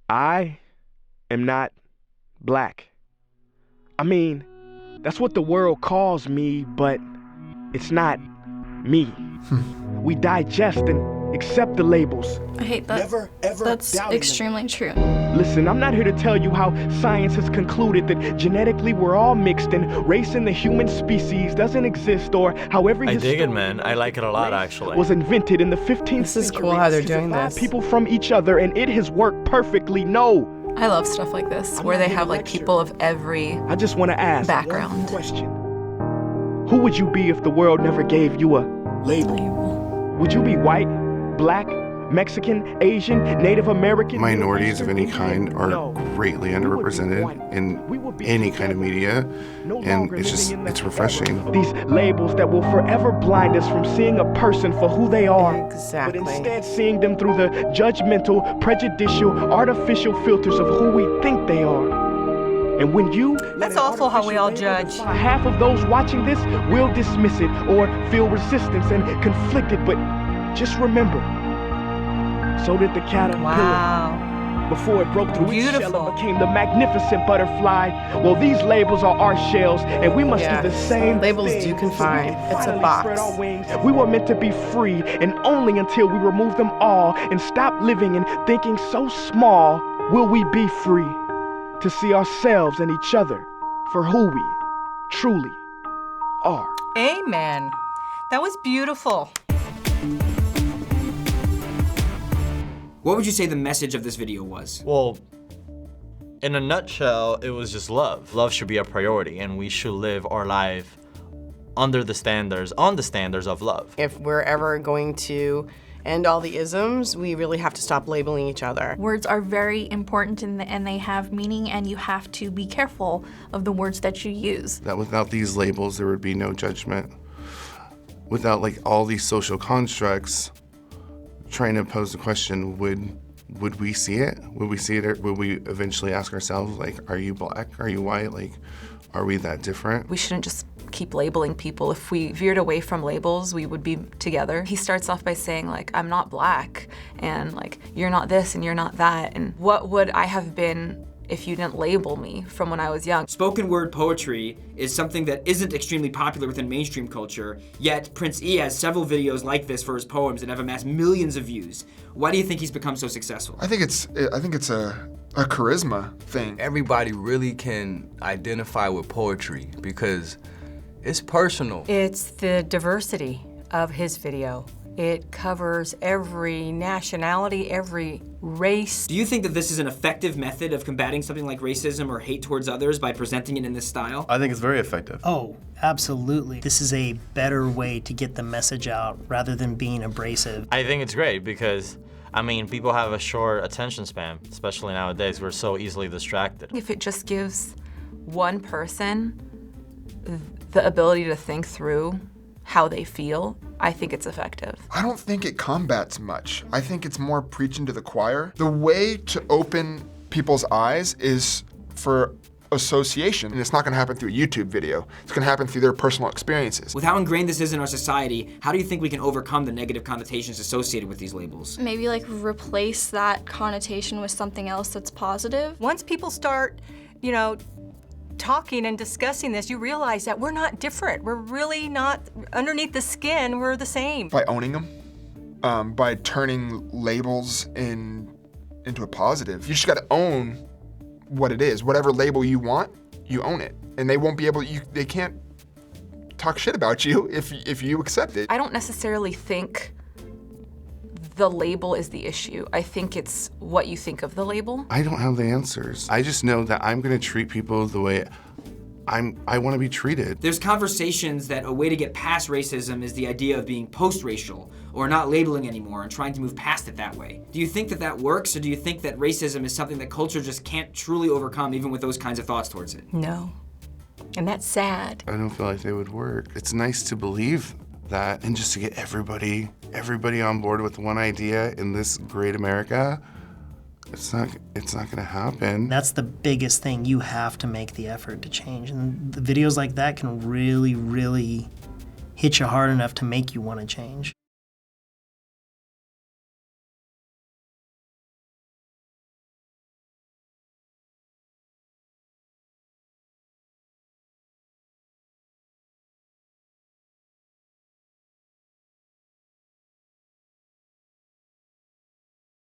I am not black. I mean, that's what the world calls me, but it's not me. We digest and accept the labels. I hate that. Never, ever That's extremely true. Listen, I'm not here to tell you how science has concluded that genetically we're all mixed and race in the human species doesn't exist, or how every I dig it, man. I like it a lot, actually. was invented in the 15th century. This is cool how they're to doing divide this. people from each other, and it has worked perfectly. No. I love stuff like this, where they have like people of every I just want to ask background. one question. Who would you be if the world never gave you a label. Would you be white, black, Mexican, Asian, Native American? Minorities of any kind are No. greatly We would be underrepresented white. We would in be any kind of media, no and longer it's living in the it's refreshing. These labels that will forever blind us from seeing a person for who they are. Exactly. But instead seeing them through the judgmental, prejudicial, artificial filters of who we think they are. And when you That's awful how we all judge. half of those watching this will dismiss it or feel resistance and conflicted, but just remember, so did the caterpillar. Wow. Before it broke through its shell Beautiful. and became the magnificent butterfly. Well, these labels are our shells, and we must do the same Labels thing. do confine. So we It's a finally box. spread our wings. We were meant to be free, and only until we remove them all and stop living and thinking so small will we be free to see ourselves and each other for who we truly are. Amen. That was beautiful. What would you say the message of this video was? Well, in a nutshell, it was just love. Love should be a priority, and we should live our life on the standards of love. If we're ever going to end all the isms, we really have to stop labeling each other. Words are very important and they have meaning, and you have to be careful of the words that you use. That without these labels, there would be no judgment. Without like all these social constructs, trying to pose the question, would we see it? Would we see it, or would we eventually ask ourselves, like, are you black? Are you white? Like, are we that different? We shouldn't just keep labeling people. If we veered away from labels, we would be together. He starts off by saying, like, I'm not black, and like, you're not this and you're not that, and what would I have been if you didn't label me from when I was young? Spoken word poetry is something that isn't extremely popular within mainstream culture, yet Prince E has several videos like this for his poems that have amassed millions of views. Why do you think he's become so successful? I think it's a charisma thing. Everybody really can identify with poetry because it's personal. It's the diversity of his video. It covers every nationality, every race. Do you think that this is an effective method of combating something like racism or hate towards others by presenting it in this style? I think it's very effective. Oh, absolutely. This is a better way to get the message out rather than being abrasive. I think it's great because, I mean, people have a short attention span, especially nowadays. We're so easily distracted. If it just gives one person the ability to think through how they feel, I think it's effective. I don't think it combats much. I think it's more preaching to the choir. The way to open people's eyes is for association, and it's not gonna happen through a YouTube video. It's gonna happen through their personal experiences. With how ingrained this is in our society, how do you think we can overcome the negative connotations associated with these labels? Maybe like replace that connotation with something else that's positive. Once people start, talking and discussing this, you realize that we're not different. We're really not, underneath the skin, we're the same. By owning them, by turning labels into a positive. You just gotta own what it is. Whatever label you want, you own it. And they won't be able, they can't talk shit about you if you accept it. I don't necessarily think the label is the issue. I think it's what you think of the label. I don't have the answers. I just know that I'm gonna treat people the way I wanna be treated. There's conversations that a way to get past racism is the idea of being post-racial, or not labeling anymore and trying to move past it that way. Do you think that that works, or do you think that racism is something that culture just can't truly overcome even with those kinds of thoughts towards it? No, and that's sad. I don't feel like they would work. It's nice to believe that, and just to get everybody on board with one idea in this great America, it's not gonna happen. That's the biggest thing. You have to make the effort to change. And the videos like that can really, really hit you hard enough to make you want to change.